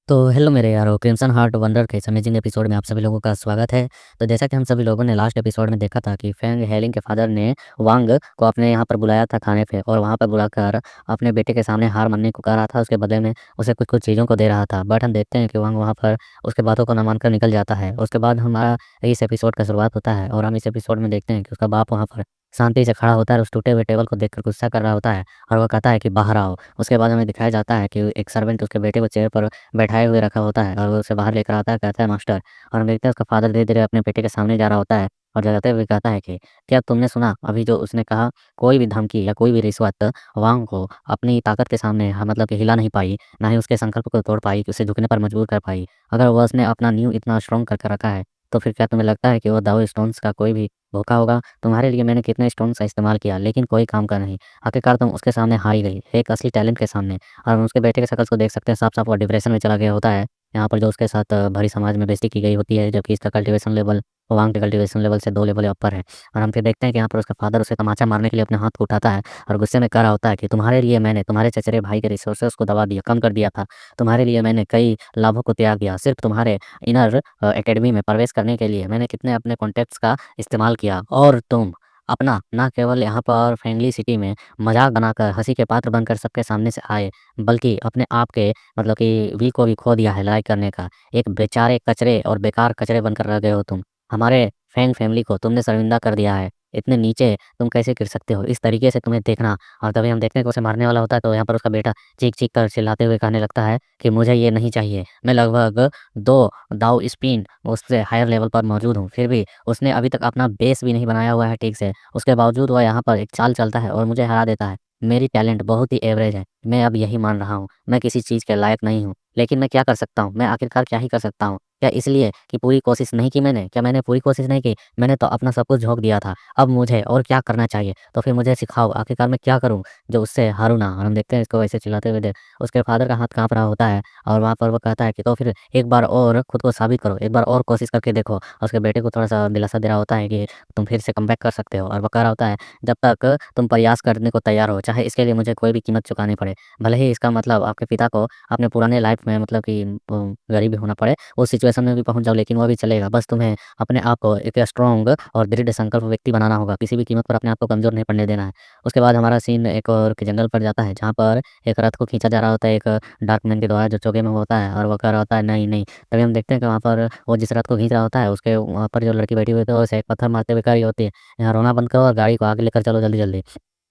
तो हेलो मेरे यारो, क्रिम्सन हार्ट वंडर के इस अमेजिंग एपिसोड में आप सभी लोगों का स्वागत है। तो जैसा कि हम सभी लोगों ने लास्ट एपिसोड में देखा था कि फेंग हेलिंग के फादर ने वांग को अपने यहाँ पर बुलाया था खाने पे, और वहाँ पर बुलाकर अपने बेटे के सामने हार मानने को कह रहा था। उसके बदले में उसे कुछ कुछ चीज़ों को दे रहा था। बट हम देखते हैं कि वांग वहाँ पर उसके बातों को न मानकर निकल जाता है। उसके बाद हमारा इस एपिसोड का शुरुआत होता है, और हम इस एपिसोड में देखते हैं कि उसका बाप वहाँ पर शांति से खड़ा होता है और उस टूटे हुए टेबल को देखकर गुस्सा कर रहा होता है, और वो कहता है कि बाहर आओ। उसके बाद हमें दिखाया जाता है कि एक सर्वेंट उसके बेटे को चेयर पर बैठाए हुए रखा होता है, और वो उसे बाहर लेकर आता है, कहता है मास्टर। और हम देखते हैं उसका फादर धीरे-धीरे अपने बेटे के सामने जा रहा होता है, और जाते हुए कहता है कि क्या तुमने सुना अभी जो उसने कहा, कोई भी धमकी या कोई भी रिश्वत वांग को अपनी ताकत के सामने मतलब कि हिला नहीं पाई, ना ही उसके संकल्प को तोड़ पाई, कि उसे झुकने पर मजबूर कर पाई। अगर वह उसने अपना नींव इतना स्ट्रॉन्ग करके रखा है, तो फिर क्या तुम्हें लगता है कि वो दाओ स्टोन्स का कोई भी भूखा होगा? तुम्हारे लिए मैंने कितने स्टोन्स का इस्तेमाल किया, लेकिन कोई काम का नहीं। आखिरकार तुम उसके सामने हार ही गई, एक असली टैलेंट के सामने। और हम उसके बेटे के शकल को देख सकते हैं, साफ-साफ वो डिप्रेशन में चला गया होता है। यहाँ पर जो उसके साथ भरी समाज में बेइज़्ज़ती की गई होती है, जबकि इसका कल्टीवेशन लेवल वांग के कल्टीवेशन लेवल से 2 लेवल अपर है। और हम फिर देखते हैं कि यहाँ पर उसका फादर उसे तमाचा मारने के लिए अपने हाथ को उठाता है, और गुस्से में कह रहा होता है कि तुम्हारे लिए मैंने तुम्हारे चचेरे भाई के रिसोर्सेज़ को दबा दिया, कम कर दिया था। तुम्हारे लिए मैंने कई लाभों को त्याग दिया। सिर्फ़ तुम्हारे इनर एकेडमी में प्रवेश करने के लिए मैंने कितने अपने कॉन्टैक्ट्स का इस्तेमाल किया, और तुम अपना ना केवल यहाँ पर फ्रेंडली सिटी में मज़ाक बनाकर, हँसी के पात्र बनकर सबके सामने से आए, बल्कि अपने आप के मतलब कि विल को भी खो दिया है लड़ाई करने का। एक बेचारे कचरे और बेकार कचरे बनकर रह गए हो तुम। हमारे फैंग फैमिली को तुमने शर्मिंदा कर दिया है। इतने नीचे तुम कैसे गिर सकते हो? इस तरीके से तुम्हें देखना। और तभी हम देखते हैं कि उसे मारने वाला होता है, तो यहाँ पर उसका बेटा चीख-चीख कर चिल्लाते हुए कहने लगता है कि मुझे ये नहीं चाहिए। मैं लगभग 2 दाव स्पिन उससे हायर लेवल पर मौजूद हूँ। फिर भी उसने अभी तक अपना बेस भी नहीं बनाया हुआ है ठीक से। उसके बावजूद वह यहाँ पर एक चाल चलता है और मुझे हरा देता है। मेरी टैलेंट बहुत ही एवरेज है। मैं अब यही मान रहा हूँ। मैं किसी चीज़ के लायक नहीं हूँ। लेकिन मैं क्या कर सकता हूँ? मैं आखिरकार क्या ही कर सकता हूँ? क्या इसलिए कि पूरी कोशिश नहीं की मैंने? क्या मैंने पूरी कोशिश नहीं की? मैंने तो अपना सब कुछ झोंक दिया था। अब मुझे और क्या करना चाहिए? तो फिर मुझे सिखाओ, आखिरकार मैं क्या करूँ जो उससे हारूँ ना? और हम देखते हैं इसको वैसे चिल्लाते हुए उसके फादर का हाथ काँप रहा होता है, और वहाँ पर वो कहता है कि तो फिर एक बार और खुद को साबित करो, एक बार और कोशिश करके देखो। और उसके बेटे को थोड़ा-सा दिलासा दे रहा होता है कि तुम फिर से कमबैक कर सकते हो, और वो कह रहा होता है जब तक तुम प्रयास करने को तैयार हो, चाहे इसके लिए मुझे कोई भी कीमत चुकानी पड़े। भले ही इसका मतलब आपके पिता को अपने पुराने लाइफ में मतलब कि गरीब होना पड़े, उस सिचुएशन में भी पहुँच जाओ, लेकिन वो भी चलेगा। बस तुम्हें अपने आप को एक स्ट्रॉन्ग और दृढ़ संकल्प व्यक्ति बनाना होगा, किसी भी कीमत पर अपने आप को कमज़ोर नहीं पड़ने देना है। उसके बाद हमारा सीन एक और के जंगल पर जाता है, जहाँ पर एक रथ को खींचा जा रहा होता है एक डार्क मैन के द्वारा, जो चोगे में होता है, और वो कह रहा होता है नहीं, नहीं। तभी हम देखते हैं कि वहाँ पर वो जिस रथ को खींच रहा होता है, उसके वहाँ पर जो लड़की बैठी हुई होती है, वो उसे एक पत्थर मारते हुए कह रही होती है, यहाँ रोना बंद करो और गाड़ी को आगे लेकर चलो जल्दी-जल्दी।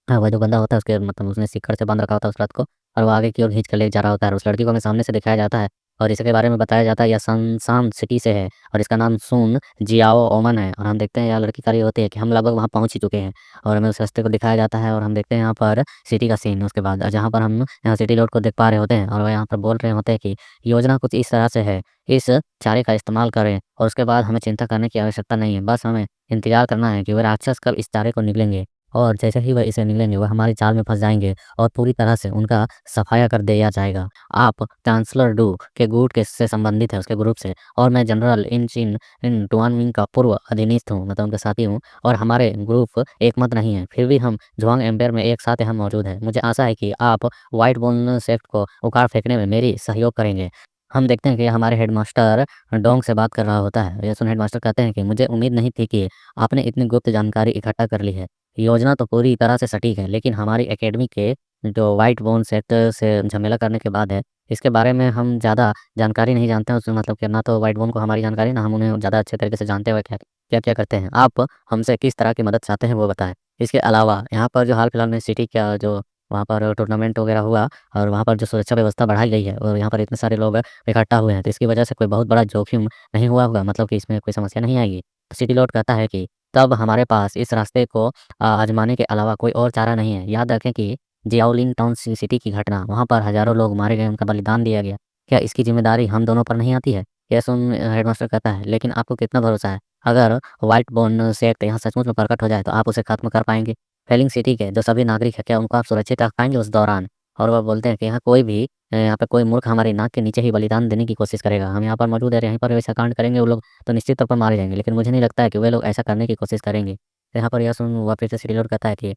हाँ, वो जो बंदा होता है उसके मतलब उसने शिखर से बाँध रखा होता है उस रथ को, और वो आगे की ओर खींच के ले जा रहा होता है, और उस लड़की को हमें सामने से दिखाया जाता है, और इसके बारे में बताया जाता है यह सनशान सिटी से है, और इसका नाम सुन जियाओ ओमन है। और हम देखते हैं यह लड़की कह रही होती है कि हम लगभग वहाँ पहुँच ही चुके हैं, और हमें उस रास्ते को दिखाया जाता है, और हम देखते हैं यहाँ पर सिटी का सीन उसके बाद, जहाँ पर हम यहाँ सिटी रोड को देख पा रहे होते हैं, और वो यहाँ पर बोल रहे होते हैं कि योजना कुछ इस तरह से है, इस चारे का इस्तेमाल करें, और उसके बाद हमें चिंता करने की आवश्यकता नहीं है। बस हमें इंतज़ार करना है कि वो राक्षस कब इस चारे को निगलेंगे, और जैसे ही वह इसे निगलेंगे, वह हमारी जाल में फँस जाएँगे, और पूरी तरह से उनका सफाया कर दिया जाएगा। आप चांसलर डू के गुट के से संबंधित हैं, उसके ग्रुप से, और मैं जनरल इन चिन इन टुआनमिंग का पूर्व अधीनस्थ हूँ, मतलब उनका साथी हूँ, और हमारे ग्रुप एकमत नहीं है। फिर भी हम जुआंग एम्पायर में एक साथ यहाँ मौजूद हैं। मुझे आशा है कि आप व्हाइट बोन सेक्ट को उखाड़ फेंकने में मेरी सहयोग करेंगे। हम देखते हैं कि हमारे हेडमास्टर डोंग से बात कर रहा होता है। ये सुन हेडमास्टर कहते हैं कि मुझे उम्मीद नहीं थी कि आपने इतनी गुप्त जानकारी इकट्ठा कर ली है। योजना तो पूरी तरह से सटीक है, लेकिन हमारी एकेडमी के जो व्हाइट बोन सेक्टर से झमेला करने के बाद है, इसके बारे में हम ज़्यादा जानकारी नहीं जानते हैं। उसमें मतलब कि ना तो व्हाइट बोन को हमारी जानकारी, ना हम उन्हें ज़्यादा अच्छे तरीके से जानते हुए क्या-क्या करते हैं। आप हमसे किस तरह की मदद चाहते हैं वो बताएँ। इसके अलावा यहाँ पर जो हाल-फिलहाल में सिटी का जो वहाँ पर टूर्नामेंट वगैरह हुआ, और वहाँ पर जो सुरक्षा व्यवस्था बढ़ाई गई है, और यहाँ पर इतने सारे लोग इकट्ठा हुए हैं, तो इसकी वजह से कोई बहुत बड़ा जोखिम नहीं हुआ होगा, मतलब कि इसमें कोई समस्या नहीं आएगी। सिटी लॉर्ड कहता है कि तब हमारे पास इस रास्ते को आज़माने के अलावा कोई और चारा नहीं है। याद रखें कि जियाओलिंग टाउन सिटी की घटना, वहाँ पर हज़ारों लोग मारे गए, उनका बलिदान दिया गया। क्या इसकी ज़िम्मेदारी हम दोनों पर नहीं आती है? यह सुन हेडमास्टर कहता है, लेकिन आपको कितना भरोसा है? अगर व्हाइट बोर्न सेक्ट यहाँ सचमुच में प्रकट हो जाए, तो आप उसे खत्म कर पाएँगे? फेलिंग सिटी के जो सभी नागरिक हैं, क्या उनको आप सुरक्षित रख पाएँगे उस दौरान? और वह बोलते हैं कि यहाँ कोई भी यहाँ पे कोई मूर्ख हमारी नाक के नीचे ही बलिदान देने की कोशिश करेगा। हम यहाँ पर मौजूद हैं, यहीं पर वैसा कांड करेंगे वो लोग, तो निश्चित तौर पर मारे जाएँगे। लेकिन मुझे नहीं लगता है कि वे लोग ऐसा करने की कोशिश करेंगे। तो यहाँ पर यह सुन वह फिर से सिटी लॉर्ड कहता है कि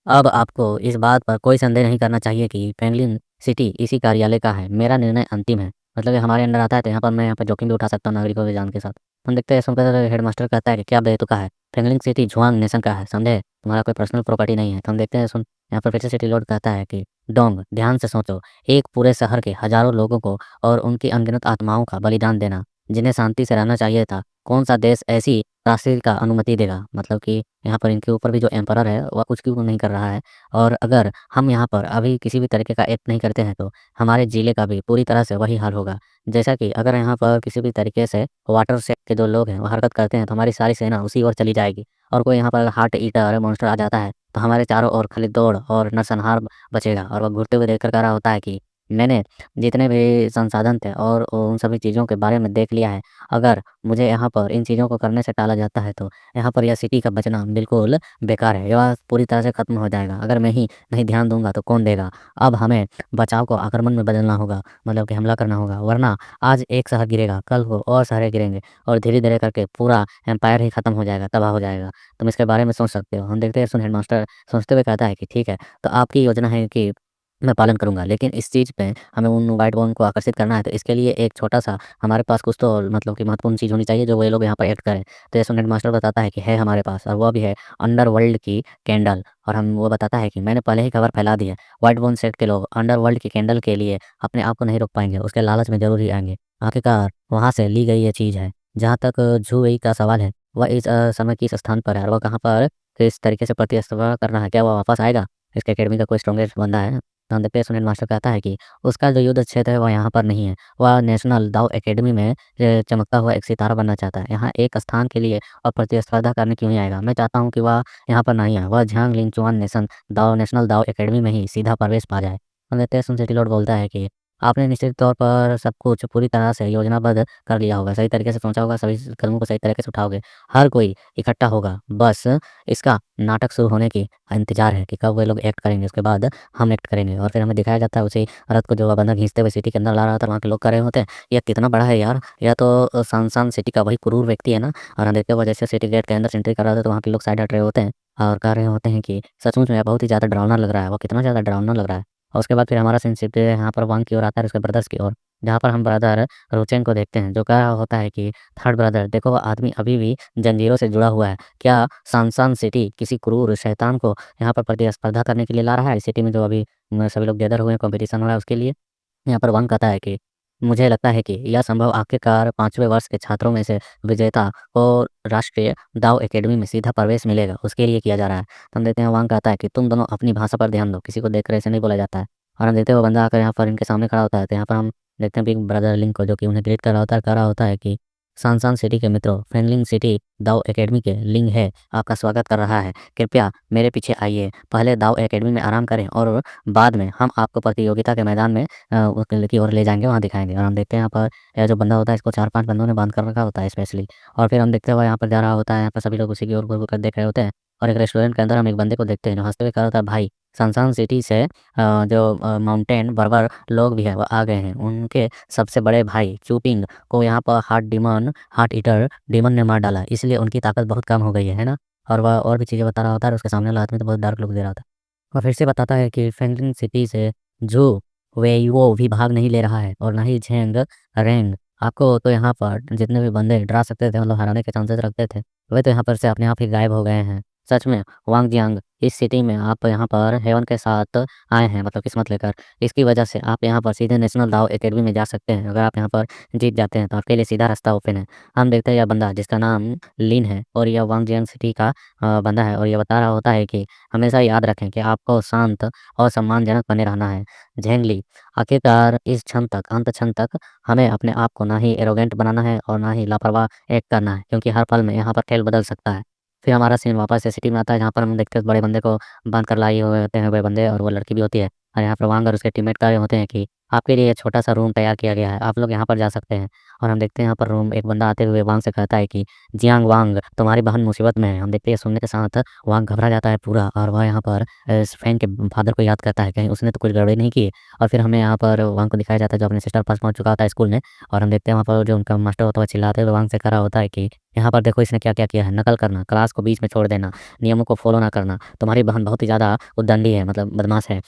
अब आपको इस बात पर कोई संदेह नहीं करना चाहिए कि पेंगलिन सिटी इसी कार्यालय का है। मेरा निर्णय अंतिम है। मतलब ये हमारे अंडर आता है, तो यहाँ पर मैं यहाँ पर जोखिम भी उठा सकता हूँ नागरिकों की जान के साथ। हम देखते हैं सुनकर हेडमास्टर कहता है कि क्या बेतुका है, फेंगलिंग सिटी जुआंग नेशन का है, समझे, तुम्हारा कोई पर्सनल प्रॉपर्टी नहीं है। तो हम देखते हैं सुन यहाँ पर फिर से सिटी लॉर्ड कहता है कि डोंग ध्यान से सोचो, एक पूरे शहर के हजारों लोगों को और उनकी अनगिनत आत्माओं का बलिदान देना, जिन्हें शांति से रहना चाहिए था, कौन सा देश ऐसी त्रासदी का अनुमति देगा। मतलब कि यहाँ पर इनके ऊपर भी जो एम्परर है वह कुछ क्यों नहीं कर रहा है, और अगर हम यहाँ पर अभी किसी भी तरीके का एक्ट नहीं करते हैं तो हमारे ज़िले का भी पूरी तरह से वही हाल होगा। जैसा कि अगर यहाँ पर किसी भी तरीके से वाटर सेक्ट के जो लोग हैं वो हरकत करते हैं तो हमारी सारी सेना उसी ओर चली जाएगी, और कोई यहाँ पर हार्ट ईटर मॉन्स्टर आ जाता है तो हमारे चारों ओर खाली दौड़ और नरसंहार बचेगा। और वह घूरते हुए देखकर कह रहा होता है कि मैंने जितने भी संसाधन थे और उन सभी चीज़ों के बारे में देख लिया है, अगर मुझे यहाँ पर इन चीज़ों को करने से टाला जाता है तो यहाँ पर यह सिटी का बचना बिल्कुल बेकार है, यह पूरी तरह से खत्म हो जाएगा। अगर मैं ही नहीं ध्यान दूंगा तो कौन देगा। अब हमें बचाव को आक्रमण में बदलना होगा, मतलब कि हमला करना होगा, वरना आज एक शहर गिरेगा, कल को और शहर गिरेंगे और धीरे धीरे करके पूरा एम्पायर ही खत्म हो जाएगा, तबाह हो जाएगा। तुम इसके बारे में सोच सकते हो। हम देखते हैं सुन हेडमास्टर सोचते हुए कहता है कि ठीक है, तो आपकी योजना है कि मैं पालन करूँगा, लेकिन इस चीज़ पे हमें उन व्हाइट बॉर्न को आकर्षित करना है, तो इसके लिए एक छोटा-सा हमारे पास कुछ तो मतलब कि महत्वपूर्ण चीज़ होनी चाहिए जो वो ये लोग यहाँ पर एक्ट करें। तो ये सुन हेडमास्टर बताता है कि है हमारे पास, और वो भी है अंडरवर्ल्ड की कैंडल। और हम वो बताता है कि मैंने पहले ही खबर फैला दी है, व्हाइट बॉर्न सेक्ट के लोग अंडरवर्ल्ड की कैंडल के लिए अपने आप को नहीं रोक पाएँगे, उसके लालच में ज़रूर ही आएँगे। आखिरकार वहाँ से ली गई ये चीज़ है। जहाँ तक झू वेई का सवाल है, वह इस समय किस स्थान पर है और वह कहाँ पर किस तरीके से प्रतिस्पर्धा कर रहा है, क्या वह वापस आएगा? इसके अकेडमी का कोई स्ट्रॉन्गेस्ट बंदा है? तो हम देखते हैं सुनील मास्टर कहता है कि उसका जो युद्ध क्षेत्र है वह यहाँ पर नहीं है, वह नेशनल दाव एकेडमी में चमकता हुआ एक सितारा बनना चाहता है। यहाँ एक स्थान के लिए और प्रतिस्पर्धा करने क्यों नहीं आएगा। मैं चाहता हूँ कि वह यहाँ पर नहीं आए, वह झांग लिंगचुआन नेशनल दाव एकेडमी में ही सीधा प्रवेश पा जाए। हम देखते हैं सुन सिटी लॉर्ड बोलता है कि आपने निश्चित तौर पर सब कुछ पूरी तरह से योजनाबद्ध कर लिया होगा, सही तरीके से सोचा होगा, सभी कदमों को सही तरीके से उठाओगे, हर कोई इकट्ठा होगा, बस इसका नाटक शुरू होने की इंतजार है कि कब वे लोग एक्ट करेंगे, उसके बाद हम एक्ट करेंगे। और फिर हमें दिखाया जाता है उसी रथ को जो बंदा खींचते हुए सिटी के अंदर ला रहा था, वहाँ के लोग कर रहे होते हैं, यह कितना बड़ा है यार, यह तो सनशाइन सिटी का वही क्रूर व्यक्ति है ना। और हम देखते हैं वो जैसे सिटी गेट के अंदर एंट्री कर रहा था तो वहाँ के लोग साइड हट रहे होते हैं और कह रहे होते हैं कि सचमुच में यह बहुत ही ज़्यादा डरावना लग रहा है, वो कितना ज़्यादा डरावना लग रहा है। और उसके बाद फिर हमारा सीन शिफ्ट यहाँ पर वांग की ओर आता है, उसके ब्रदर्स की ओर, जहाँ पर हम ब्रदर रुचेन को देखते हैं जो कह रहा होता है कि थर्ड ब्रदर देखो, वो आदमी अभी भी जंजीरों से जुड़ा हुआ है, क्या सनशाइन सिटी किसी क्रूर शैतान को यहाँ पर प्रतिस्पर्धा करने के लिए ला रहा है, इस सिटी में जो अभी सभी लोग गैदर हुए हैं, कॉम्पिटिशन हो रहा है उसके लिए। यहाँ पर वांग कहता है कि मुझे लगता है कि यह संभव आखिरकार 5वें वर्ष के छात्रों में से विजेता को राष्ट्रीय दाव एकेडमी में सीधा प्रवेश मिलेगा, उसके लिए किया जा रहा है। तो हम देखते हैं वांग कहता है कि तुम दोनों अपनी भाषा पर ध्यान दो, किसी को देखकर ऐसे नहीं बोला जाता है। और हम देखते हैं वो बंदा आकर यहाँ पर इनके सामने खड़ा होता है, तो यहाँ पर हम देखते हैं बिग ब्रदर लिंक को, जो कि उन्हें ग्रीट कर रहा होता है, कह रहा होता है कि सनशाइन सिटी के मित्रों, फेनलिंग सिटी दाव एकेडमी के लिंग है, आपका स्वागत कर रहा है। कृपया मेरे पीछे आइए, पहले दाव एकेडमी में आराम करें और बाद में हम आपको प्रतियोगिता के मैदान में की ओर ले जाएँगे, वहाँ दिखाएँगे। और हम देखते हैं यहाँ पर यह जो बंदा होता है इसको 4-5 बंदों ने बाँध कर रखा होता है स्पेशली। और फिर हम देखते हैं वो यहाँ पर जा रहा होता है, यहाँ पर सभी लोग उसी की ओर घूर-घूर कर देख रहे होते हैं। और एक रेस्टोरेंट के अंदर हम एक बंदे को देखते हैं जो हँसते हुए कह रहा होता है, भाई सनशाइन सिटी से जो माउंटेन बर्बर लोग भी हैं वो आ गए हैं, उनके सबसे बड़े भाई चूपिंग को यहाँ पर हार्ट ईटर डीमन ने मार डाला, इसलिए उनकी ताकत बहुत कम हो गई है ना? और वह और भी चीज़ें बता रहा होता है, और उसके सामने वाला आदमी तो बहुत डार्क लुक दे रहा था। और फिर से बताता है कि फेंगलिंग सिटी से जू वेइवो भी भाग नहीं ले रहा है और ना ही झेंग रेंग। आपको तो यहाँ पर जितने भी बंदे डरा सकते थे, मतलब हराने के चांसेस रखते थे, वे तो यहाँ पर से अपने आप ही गायब हो गए हैं। सच में वांग जियांग, इस सिटी में आप यहाँ पर हेवन के साथ आए हैं, मतलब किस्मत लेकर। इसकी वजह से आप यहाँ पर सीधे नेशनल दाव एकेडमी में जा सकते हैं। अगर आप यहाँ पर जीत जाते हैं तो आपके लिए सीधा रास्ता ओपन है। हम देखते हैं यह बंदा जिसका नाम लिन है और यह वांग जियांग सिटी का बंदा है, और यह बता रहा होता है कि हमेशा याद रखें कि आपको शांत और सम्मानजनक बने रहना है। झेंगली, आखिरकार इस क्षण तक, अंत क्षण तक हमें अपने आप को ना ही एरोगेंट बनाना है और ना ही लापरवाह एक्ट करना है, क्योंकि हर पल में यहाँ पर खेल बदल सकता है। फिर हमारा सीन वापस से सिटी में आता है, जहाँ पर हम देखते हैं उस बड़े बंदे को बांध कर लाए हुए होते हैं वे बंदे, और वो लड़की भी होती है। और यहाँ पर वांग और उसके टीममेट कह रहे होते हैं कि आपके लिए छोटा-सा रूम तैयार किया गया है, आप लोग यहाँ पर जा सकते हैं। और हम देखते हैं यहाँ पर रूम, एक बंदा आते हुए वांग से कहता है कि जियांग वांग, तुम्हारी बहन मुसीबत में है। हम देखते हैं सुनने के साथ वांग घबरा जाता है पूरा, और वह यहाँ पर इस फैन के फादर को याद करता है, कहीं उसने तो कुछ गड़बड़ी नहीं की है। और फिर हमें यहाँ पर वांग को दिखाया जाता है जो अपने सिस्टर के पास पहुँच चुका होता है स्कूल में। और हम देखते हैं वहाँ पर जो उनका मास्टर होता है वो चिल्लाते हुए वांग से कह रहा होता है कि यहाँ पर देखो इसने क्या-क्या किया है, नकल करना, क्लास को बीच में छोड़ देना, नियमों को फ़ॉलो ना करना, तुम्हारी बहन बहुत ही ज़्यादा उद्दंडी है, मतलब बदमाश है।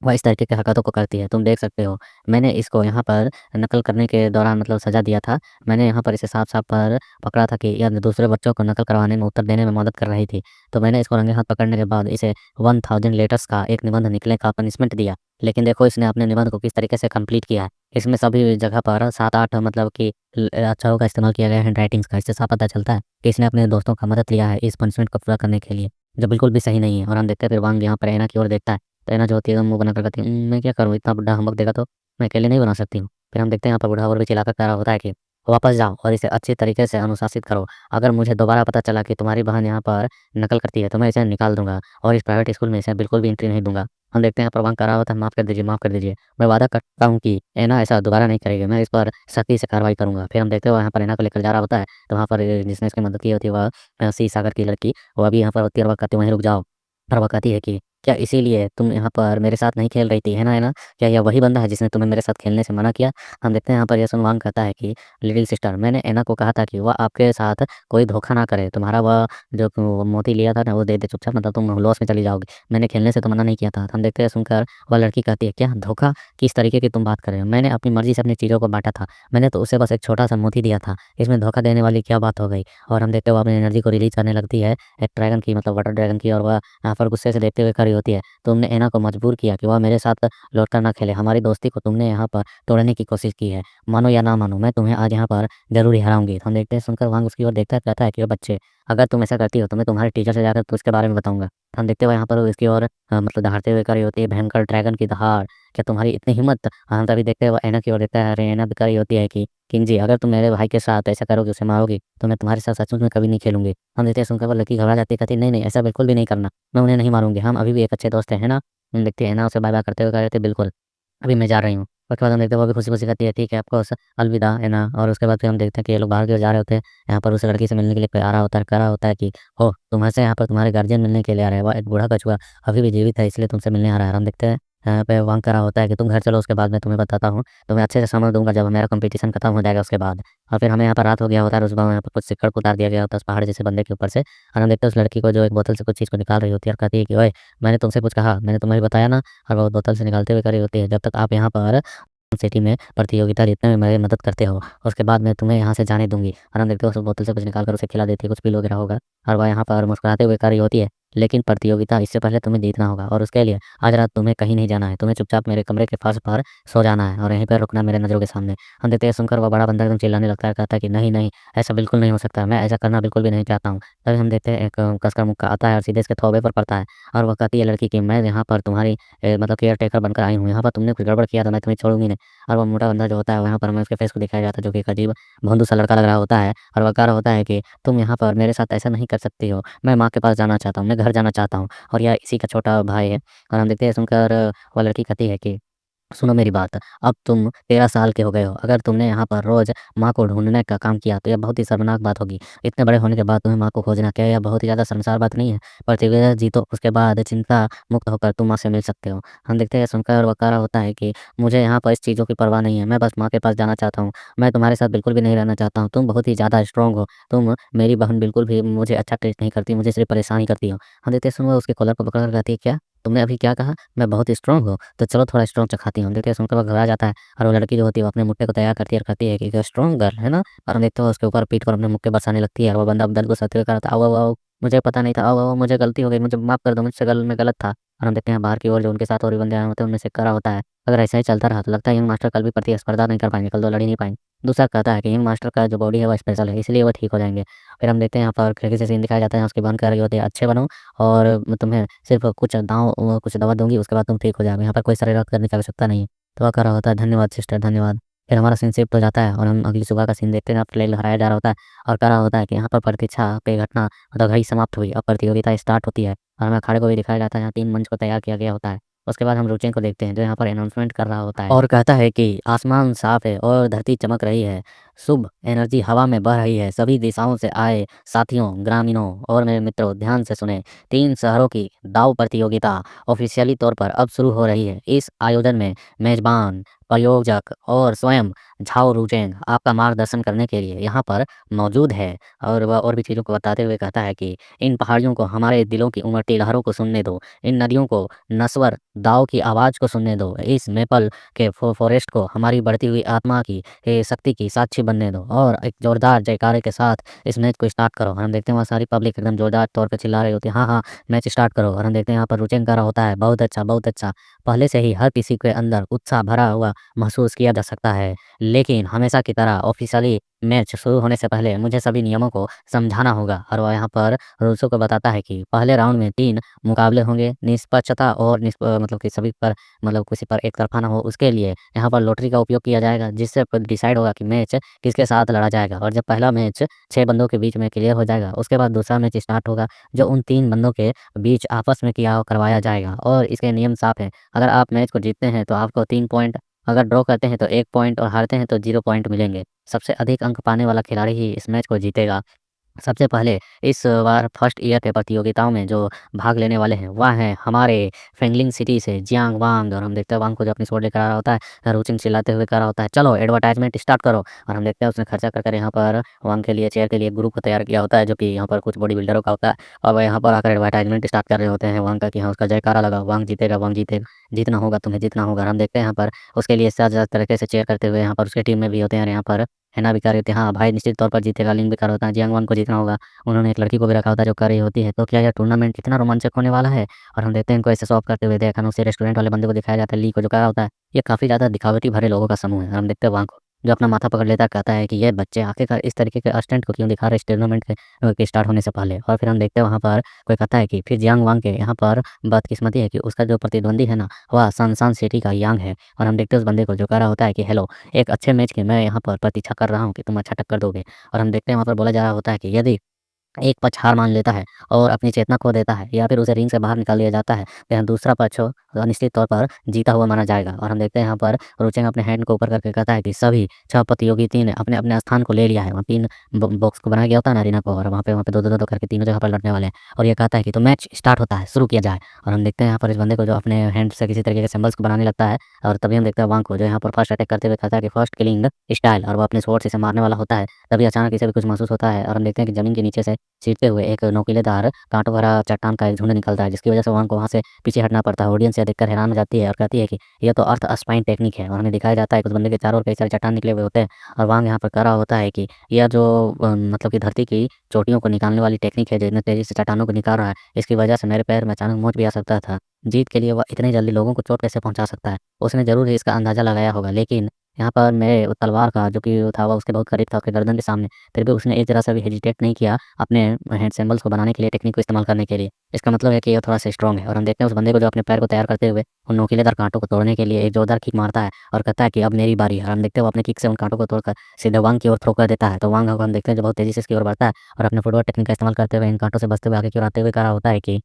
वह इस तरीके की हरकतों को करती है। तुम देख सकते हो, मैंने इसको यहाँ पर नकल करने के दौरान मतलब सज़ा दिया था। मैंने यहाँ पर इसे साफ-साफ पर पकड़ा था कि यह दूसरे बच्चों को नकल करवाने में, उत्तर देने में मदद कर रही थी। तो मैंने इसको रंगे हाथ पकड़ने के बाद इसे 1000 लेटर्स का एक निबंध लिखने का पनिशमेंट दिया। लेकिन देखो इसने अपने निबंध को किस तरीके से कंप्लीट किया है। इसमें सभी जगह पर 7-8 मतलब कि अक्षरों का इस्तेमाल किया गया है, हैंडराइटिंग्स का। इससे साफ पता चलता है कि इसने अपने दोस्तों का मदद लिया है इस पनिशमेंट को पूरा करने के लिए, जो बिल्कुल भी सही नहीं है। और हम देखते हैं फिर वांग यहाँ पर ऐना की ओर देखता है। तो ऐना जो होती है मुँह बनाकर कहती है, मैं क्या करूँ, इतना बड़ा हम्बक देगा तो मैं अकेले नहीं बना सकती हूँ।" फिर हम देखते हैं यहाँ पर बूढ़ा और भी चिल्लाकर कह रहा होता है कि वापस जाओ और इसे अच्छी तरीके से अनुशासित करो। अगर मुझे दोबारा पता चला कि तुम्हारी बहन यहाँ पर नकल करती है तो मैं इसे निकाल दूँगा और इस प्राइवेट स्कूल में इसे बिल्कुल भी एंट्री नहीं दूँगा। हम देखते हैं यहाँ पर वांग कह रहा होता है, माफ़ कर दीजिए, माफ़ कर दीजिए। मैं वादा करता हूँ कि ऐना ऐसा दोबारा नहीं करेगी। मैं इस पर सख्ती से कार्रवाई करूँगा। फिर हम देखते हैं वो यहाँ पर ऐना को लेकर जा रहा होता है। तो वहाँ पर जिसने इसकी मदद की होती है वह सी सागर की लड़की, वो अभी यहाँ पर होती है और वह कहती है, वहीं रुक जाओ। और वो कहती है कि क्या इसीलिए तुम यहाँ पर मेरे साथ नहीं खेल रही थी, है ना, है ना? क्या यह वही बंदा है जिसने तुम्हें मेरे साथ खेलने से मना किया? हम देखते हैं यहाँ पर यासुन वांग कहता है कि लिटिल सिस्टर, मैंने ऐना को कहा था कि वह आपके साथ कोई धोखा ना करे। तुम्हारा वह जो मोती लिया था ना वो दे दे चुपचाप, मतलब तुम लॉस में चली जाओगी। मैंने खेलने से तो मना नहीं किया था। हम देखते हैं सुनकर वह लड़की कहती है, क्या धोखा? किस तरीके की तुम बात कर रहे हो? मैंने अपनी मर्ज़ी से अपनी चीज़ों को बाँटा था। मैंने तो उसे बस एक छोटा-सा मोती दिया था। इसमें धोखा देने वाली क्या बात हो गई? और हम देखते हैं वो अपनी एनर्जी को रिलीज़ करने लगती है एक ड्रैगन की, मतलब वाटर ड्रैगन की, और वह यहाँ पर गुस्से से देखते हुए खड़ी होती है। तुमने ऐना को मजबूर किया कि वह मेरे साथ लौटकर ना खेले। हमारी दोस्ती को तुमने यहाँ पर तोड़ने की कोशिश की है। मानो या ना मानो, मैं तुम्हें आज यहाँ पर ज़रूर ही हराऊँगी। तो हम देखते हैं सुनकर वांग उसकी ओर देखता है, कहता है कि, "ओ बच्चे, अगर तुम ऐसा करती हो तो मैं तुम्हारे टीचर से जाकर तो उसके बारे में बताऊँगा।" तो हम देखते हुए यहाँ पर वो इसकी ओर मतलब दहाड़ते हुए खड़ी होती है, भयंकर ड्रैगन की दहाड़। "क्या तुम्हारी इतनी हिम्मत?" हम तभी देखते हैं वो ऐना की ओर देखता है। अरे ऐना भी कह होती है कि, "किंग-जी, अगर तुम मेरे भाई के साथ ऐसा करोगी, उसे मारोगी, तो मैं तुम्हारे साथ सचमुच में कभी नहीं खेलूँगी।" हम देखते हैं सुनकर वो लड़की घबरा जाती है, कहती है, "नहीं, नहीं, ऐसा बिल्कुल भी नहीं करना। मैं उन्हें नहीं मारूँगी। हम अभी भी एक अच्छे दोस्त हैं, है ना?" देखते हैं ना उसे बाय-बाय करते हुए कह रहे थे, "बिल्कुल, अभी मैं जा रही हूँ।" उसके बाद हम देखते हैं वो भी खुशी-खुशी कहती है, "ठीक है, ऑफ़ कोर्स, अलविदा," है ना? और उसके बाद फिर हम देखते हैं कि ये लोग बाहर की ओर जा रहे होते हैं। यहाँ पर उस लड़की से मिलने के लिए कोई आ रहा होता है, कह रहा होता है कि, "ओह! तुम ऐसे यहाँ पर तुम्हारे गार्डियन मिलने के लिए आ रहे हैं। वह एक बूढ़ा कछुआ अभी भी जीवित है, इसलिए तुमसे मिलने आ रहा है।" और हम देखते हैं यहाँ पे वांग कह रहा होता है कि, "तुम घर चलो, उसके बाद मैं तुम्हें बताता हूँ। तुम्हें अच्छे से समझ दूँगा जब मेरा कॉम्पिटिशन खत्म हो जाएगा उसके बाद।" और फिर हमें यहाँ पर रात हो गया होता है और उस यहाँ पर कुछ सिक्कड़ को उतार दिया गया होता है उस पहाड़ जैसे बंदे के ऊपर से। और हम देखते हैं उस लड़की को जो एक बोतल से कुछ चीज़ को निकाल रही होती है और कहती है कि, "ओए! मैंने तुमसे कुछ कहा, मैंने तुम्हें भी बताया ना?" और वो बोतल से निकालते हुए कह रही होती है, "जब तक आप यहाँ पर सिटी में प्रतियोगिता जीतने में मेरी मदद करते हो, उसके बाद मैं तुम्हें यहाँ से जाने दूँगी।" और हम देखते हैं उस बोतल से कुछ निकाल कर उसे खिला देती है, कुछ पी वगैरह होगा। और वह यहाँ पर मुस्कुराते हुए कह रही होती है, "लेकिन प्रतियोगिता इससे पहले तुम्हें जीतना होगा और उसके लिए आज रात तुम्हें कहीं नहीं जाना है। तुम्हें चुपचाप मेरे कमरे के फर्श पर सो जाना है और यहीं पर रुकना मेरे नज़रों के सामने।" हम देखते हैं सुनकर वह बड़ा बंदर एकदम चिल्लाने लगता है, कहता है कि, "नहीं, नहीं, ऐसा बिल्कुल नहीं हो सकता। मैं ऐसा करना बिल्कुल भी नहीं चाहता हूँ।" तभी हम देखते हैं एक कसकर मुक्का आता है और सीधे इसके थौबे पर पड़ता है। और वह कहती है लड़की कि, "मैं यहाँ पर तुम्हारी मतलब केयर टेकर बनकर आई हूँ। यहाँ पर तुमने कुछ गड़बड़ किया तो मैं तुम्हें छोड़ूँगी नहीं।" और वो मोटा बंदा जो होता है वहाँ पर हमें उसके फेस को दिखाया जाता है, जो कि एक अजीब भोंदू सा लड़का लग रहा होता है। और वो कह रहा होता है कि, "तुम यहाँ पर मेरे साथ ऐसा नहीं कर सकती हो। मैं माँ के पास जाना चाहता हूँ, मैं घर जाना चाहता हूँ और यह इसी का छोटा भाई है।" और हम देखते हैं सुनकर वो लड़की कहती है कि, "सुनो मेरी बात, अब तुम 13 साल के हो गए हो। अगर तुमने यहाँ पर रोज़ माँ को ढूँढने का काम किया तो यह बहुत ही शर्मनाक बात होगी। इतने बड़े होने के बाद तुम्हें माँ को खोजना, क्या यह बहुत ही ज़्यादा शर्मसार बात नहीं है? प्रतियोगिता जीतो, उसके बाद चिंता मुक्त होकर तुम माँ से मिल सकते हो।" हम देखते हैं सुनकर वो कह रहा होता है कि, "मुझे यहाँ पर इस चीज़ों की परवाह नहीं है। मैं बस माँ के पास जाना चाहता हूँ। मैं तुम्हारे साथ बिल्कुल भी नहीं रहना चाहता हूँ। तुम बहुत ही ज़्यादा स्ट्रॉन्ग हो। तुम मेरी बहन बिल्कुल भी मुझे अच्छा ट्रीट नहीं करती, मुझे सिर्फ़ परेशान ही करती हो।" हम देखते हैं सुन वो उसके कॉलर को पकड़ कर कहती है, "क्या? तुमने अभी क्या कहा? मैं बहुत स्ट्रॉन्ग हूँ? तो चलो थोड़ा स्ट्रॉन्ग चखाती हूँ।" हम देखते हैं सुनकर वो घबरा जाता है और वो लड़की जो होती है वो अपने मुक्के को तैयार करती है और कहती है कि स्ट्रॉन्ग गर्ल, है ना? और हम देखते हैं उसके ऊपर पीठ पर अपने मुक्के बरसाने लगती है और वो बंदा दर्द को सहते हुए कह रहा था, "आओ, आओ, आओ, मुझे पता नहीं था। आओ, आओ, मुझे गलती हो गई। मुझे माफ़ कर दो, मुझसे मैं गलत था।" और हम देखते हैं बाहर की ओर जो उनके साथ और भी बंदे आए होते हैं उनमें से एक कह रहा होता है, "अगर ऐसा ही चलता रहा तो लगता है यंग मास्टर कल भी प्रतिस्पर्धा नहीं कर पाएँगे, कल तो लड़ ही नहीं पाएँगे।" दूसरा कहता है कि यंग मास्टर का जो बॉडी है वो स्पेशल है, इसलिए वो ठीक हो जाएँगे। फिर हम देखते हैं यहाँ पर खिड़की से सीन दिखाया जाता है, उसकी बहन कह रही होती है, "अच्छे बनो और मैं तुम्हें सिर्फ़ कुछ दवा दूँगी, उसके बाद तुम ठीक हो जाओगे। यहाँ पर कोई शरारत करने की आवश्यकता नहीं है।" तो वह कह रहा होता है, "धन्यवाद सिस्टर, धन्यवाद।" फिर हमारा सीन शिफ्ट हो जाता है और हम अगली सुबह का सीन देखते हैं, ट्रेलर लहराया जा रहा होता है और कह रहा होता है कि यहाँ पर प्रतीक्षा पे घटना मतलब घड़ी समाप्त हुई, अब प्रतियोगिता स्टार्ट होती है। और हमें अखाड़े को भी दिखाया जाता है, यहाँ 3 मंच को तैयार किया गया होता है। उसके बाद हम रुचिन को देखते हैं जो यहाँ पर अनाउंसमेंट कर रहा होता है और कहता है कि आसमान साफ है और धरती चमक रही है, शुभ एनर्जी हवा में बह रही है, सभी दिशाओं से आए साथियों, ग्रामीणों और मेरे मित्रों ध्यान से सुने। 3 शहरों की दाव प्रतियोगिता ऑफिशियली तौर पर अब शुरू हो रही है। इस आयोजन में मेजबान, प्रायोजक और स्वयं झाओ रुचेंग आपका मार्गदर्शन करने के लिए यहाँ पर मौजूद है। और वह और भी चीज़ों को बताते हुए कहता है कि इन पहाड़ियों को हमारे दिलों की उमड़ती लहरों को सुनने दो, इन नदियों को नस्वर दाव की आवाज़ को सुनने दो, इस मेपल के फॉरेस्ट को हमारी बढ़ती हुई आत्मा की शक्ति की साक्षी बनने दो और एक ज़ोरदार जयकारे के साथ इस मैच को स्टार्ट करो। और हम देखते हैं वहाँ सारी पब्लिक एकदम ज़ोरदार तौर पे चिल्ला रही होती है, हाँ, हाँ, मैच स्टार्ट करो। और हम देखते हैं यहाँ पर रुचेन कह रहा होता है, बहुत अच्छा, बहुत अच्छा। पहले से ही हर किसी के अंदर उत्साह भरा हुआ महसूस किया जा सकता है, लेकिन हमेशा की तरह ऑफ़िशियली मैच शुरू होने से पहले मुझे सभी नियमों को समझाना होगा। और वह यहाँ पर रूल्सों को बताता है कि पहले राउंड में 3 मुकाबले होंगे, निष्पक्षता और मतलब कि सभी पर मतलब किसी पर एक तरफ़ा ना हो उसके लिए यहाँ पर लॉटरी का उपयोग किया जाएगा, जिससे डिसाइड होगा कि मैच किसके साथ लड़ा जाएगा। और जब पहला मैच 6 बंदों के बीच में क्लियर हो जाएगा, उसके बाद दूसरा मैच स्टार्ट होगा, जो उन 3 बंदों के बीच आपस में करवाया जाएगा। और इसके नियम साफ़ हैं, अगर आप मैच को जीतते हैं तो आपको 3 पॉइंट, अगर ड्रॉ करते हैं तो 1 पॉइंट और हारते हैं तो 0 पॉइंट मिलेंगे। सबसे अधिक अंक पाने वाला खिलाड़ी ही इस मैच को जीतेगा। सबसे पहले इस बार फर्स्ट ईयर के प्रतियोगिताओं में जो भाग लेने वाले हैं वह हैं हमारे फेंगलिंग सिटी से जियांग वांग। और हम देखते हैं वांग को जो अपनी स्वॉर्ड लेकर आ रहा होता है, रुचिन चिल्लाते हुए कह रहा होता है, चलो एडवर्टाइजमेंट स्टार्ट करो। और हम देखते हैं उसने खर्चा कर कर यहाँ पर वांग के लिए चेयर के लिए ग्रुप को तैयार किया होता है, जो कि यहाँ पर कुछ बॉडी बिल्डरों का होता है। और वह यहाँ पर आकर एडवर्टाइजमेंट स्टार्ट कर रहे होते हैं वांग का कि हाँ उसका जयकारा लगा, वांग जीतेगा, वांग जीतेगा, जीतना होगा, तुम्हें जीतना होगा। और हम देखते हैं यहाँ पर उसके लिए ज़्यादा तरीके से चेयर करते हुए यहाँ पर उसके टीम में भी होते हैं। और यहाँ पर हैना भी कह रही होती है, हाँ भाई निश्चित तौर पर जीतेगा। लिंग भी कह रहा होता है जियांग वांग को जीतना होगा। उन्होंने एक लड़की को भी रखा होता है जो कर रही होती है, तो क्या यह टूर्नामेंट कितना रोमांचक होने वाला है। और हम देखते हैं इनको ऐसे सॉल्व करते हुए देखा उसे रेस्टोरेंट वाले बंदे को दिखाया जाता है, ली को, जो कह रहा होता है ये काफ़ी ज़्यादा दिखावटी भरे लोगों का समूह है। और हम देखते हैं वहाँ को जो अपना माथा पकड़ लेता है, कहता है कि ये बच्चे आखिरकार इस तरीके के स्टंट को क्यों दिखा रहे इस टूर्नामेंट के स्टार्ट होने से पहले। और फिर हम देखते हैं वहाँ पर कोई कहता है कि फिर जियांग वांग के यहाँ पर बदकिस्मती है कि उसका जो प्रतिद्वंदी है ना वह सनशाइन सिटी का यांग है। और हम देखते हैं उस बंदे को जो कह रहा होता है कि हेलो, एक अच्छे मैच की मैं यहाँ पर प्रतीक्षा कर रहा हूँ कि तुम अच्छा टक्कर दोगे। और हम देखते हैं वहाँ पर बोला जा रहा होता है कि यदि एक पक्ष हार मान लेता है और अपनी चेतना खो देता है या फिर उसे रिंग से बाहर निकाल दिया जाता है, तो यहाँ दूसरा पक्ष निश्चित तौर पर जीता हुआ माना जाएगा। और हम देखते हैं यहाँ पर रुचेंग अपने हैंड को ऊपर करके कहता है कि सभी 6 प्रतियोगी 3 ने अपने अपने स्थान को ले लिया है। वहाँ 3 बॉक्स को बनाया गया होता है ना अरीना को, और वहाँ पे 2-2 करके तीनों जगह पर लड़ने वाले हैं। और ये कहता है कि तो मैच स्टार्ट होता है, शुरू किया जाए। और हम देखते हैं यहाँ पर इस बंदे को जो अपने हैंड से किसी तरीके के सिंबल्स को बनाने लगता है। और तभी हम देखते हैं वांग को जो यहाँ पर फर्स्ट अटैक करते हुए कहता है कि फर्स्ट किलिंग स्टाइल, और वो अपने स्वॉर्ड से इसे मारने वाला होता है। तभी अचानक इसे भी कुछ महसूस होता है और हम देखते हैं कि ज़मीन के नीचे से चीरते हुए एक नोकीलेदार काँटों भरा चट्टान का एक झुंड निकलता है, जिसकी वजह से वांग को वहाँ से पीछे हटना पड़ता है। ऑडियंस यह देखकर हैरान हो जाती है और कहती है कि यह तो अर्थ स्पाइन टेक्निक है। और हमें दिखाया जाता है कि उस बंदे के चारों ओर कई सारे चट्टान निकले हुए होते हैं और वांग यहाँ पर कह रहा होता है कि यह जो मतलब कि धरती की चोटियों को निकालने वाली टेक्निक है, जो इतने तेज़ी से चट्टानों को निकाल रहा है, इसकी वजह से मेरे पैर में अचानक मोच भी आ सकता था। जीत के लिए वह इतनी जल्दी लोगों को चोट कैसे पहुँचा सकता है? उसने ज़रूर ही इसका अंदाज़ा लगाया होगा, लेकिन यहाँ पर मेरे तलवार का जो कि वो था वह उसके बहुत करीब था, उसके गर्दन के सामने, फिर भी उसने एक ज़रा सा भी हेजिटेट नहीं किया अपने हैंड सिंबल्स को बनाने के लिए, टेक्निक को इस्तेमाल करने के लिए। इसका मतलब है कि ये थोड़ा-सा स्ट्रॉन्ग है। और हम देखते हैं उस बंदे को जो अपने पैर को तैयार करते हुए उन नोकीलेदार काँटों को तोड़ने के लिए एक जोरदार किक मारता है और कहता है कि अब मेरी बारी है। और हम देखते हैं वो अपने किक से उन काँटों को तोड़कर सीधे वांग की ओर थ्रो कर देता है। तो वांग को हम देखते हैं जो बहुत तेज़ी से इसकी ओर बढ़ता है और अपने फुटवर्क टेक्निक का इस्तेमाल करते हुए इन काँटों से बचते हुए आगे की ओर आते हुए कह रहा होता है कि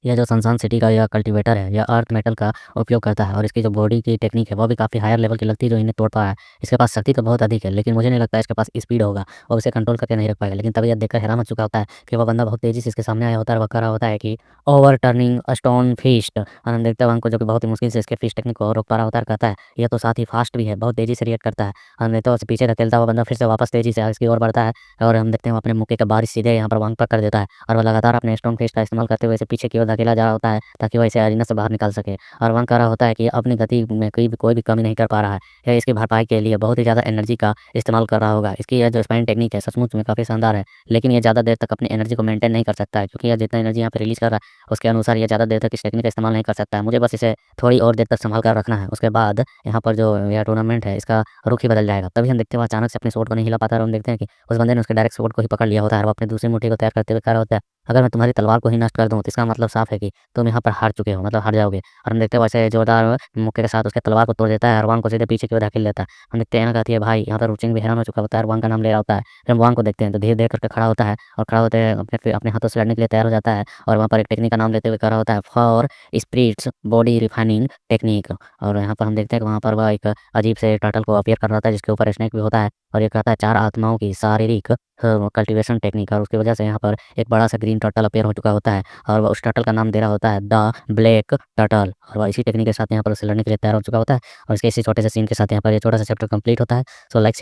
यह जो सनशाइन सिटी का यह कल्टीवेटर है, यह अर्थ मेटल का उपयोग करता है और इसकी जो बॉडी की टेक्निक है वो भी काफ़ी हायर लेवल की लगती है जो इन्हें तोड़ पाया है। इसके पास शक्ति तो बहुत अधिक है, लेकिन मुझे नहीं लगता इसके पास स्पीड होगा और उसे कंट्रोल करके नहीं रख पाएगा। लेकिन तभी यह देखकर हैरान हो चुका होता है कि वह बंदा बहुत तेज़ी से इसके सामने आया होता है और वह कह रहा होता है कि ओवरटर्निंग स्टोन फिस्ट। और हम देखते हैं वहाँ को जो कि बहुत ही मुश्किल से इसके फिस्ट टेक्निक को रोक पा रहा होता है और कहता है यह तो साथ ही फास्ट भी है, बहुत तेज़ी से रिएक्ट करता है। हम देखते हैं उसे पीछे धकेलता हुआ बंदा फिर से वापस तेज़ी से इसकी ओर बढ़ता है और हम देखते हैं वो अपने मुक्के का बारिश सीधे यहाँ पर वांग पर कर देता है और वह लगातार अपने स्टोन फिस्ट का इस्तेमाल करते हुए इसे पीछे की ओर धकेला जा रहा होता है ताकि वह इसे अरीना से बाहर निकाल सके। और वंग कह रहा होता है कि अपनी गति में कोई भी कमी नहीं कर पा रहा है। यह इसकी भरपाई के लिए बहुत ही ज़्यादा एनर्जी का इस्तेमाल कर रहा होगा। इसकी यह जो स्पाइन टेक्निक है सचमुच में काफ़ी शानदार है, लेकिन ये ज़्यादा देर तक अपनी एनर्जी को मेंटेन नहीं कर सकता है, क्योंकि यह जितना एनर्जी यहाँ पे रिलीज़ कर रहा है उसके अनुसार ये ज़्यादा देर तक इस टेक्निक का इस्तेमाल नहीं कर सकता है। मुझे बस इसे थोड़ी और देर तक संभाल कर रखना है, उसके बाद यहाँ पर जो यह टूर्नामेंट है इसका रुख ही बदल जाएगा। तभी हम देखते हैं वो अचानक से अपनी स्वॉर्ड को नहीं हिला पाता है और हम देखते हैं कि उस बंदे ने उसके डायरेक्ट स्वॉर्ड को ही पकड़ लिया होता है और वो अपनी दूसरी मुट्ठी को तैयार करते हुए कह रहा होता है, अगर मैं तुम्हारी तलवार को ही नष्ट कर दूँ तो इसका मतलब साफ है कि तुम यहाँ पर हार चुके हो, मतलब हार जाओगे। और हम देखते हैं वैसे जोरदार मुक्के के साथ उसके तलवार को तोड़ देता है और वांग को सीधे पीछे की ओर धकेल देता है। हम देखते हैं कहती है भाई, यहाँ पर रुचिंग भी हैरान हो चुका होता है और वांग का नाम ले रहा होता है। फिर हम वांग को देखते हैं तो धीरे-धीरे करके खड़ा होता है और खड़ा होते अपने अपने हाथों से लड़ने के लिए तैयार हो जाता है और वहाँ पर एक टेक्निक का नाम लेते हुए कह रहा होता है for spirits body refining technique. और यहाँ पर हम देखते हैं कि वहाँ पर वह एक अजीब से टर्टल को अपीयर कर रहा था जिसके ऊपर स्नेक भी होता है और ये कहता है 4 आत्माओं की शारीरिक कल्टीवेशन टेक्निक, और उसकी वजह से यहाँ पर एक बड़ा सा ग्रीन टर्टल अपीयर हो चुका होता है और उस टर्टल का नाम दे रहा होता है द ब्लैक टर्टल, और वह इसी टेक्निक के साथ यहाँ पर उसे लड़ने के लिए तैयार हो चुका होता है। और इसके इसी छोटे से सीन के साथ यहाँ पर ये छोटा सा चैप्टर कंप्लीट होता है। So like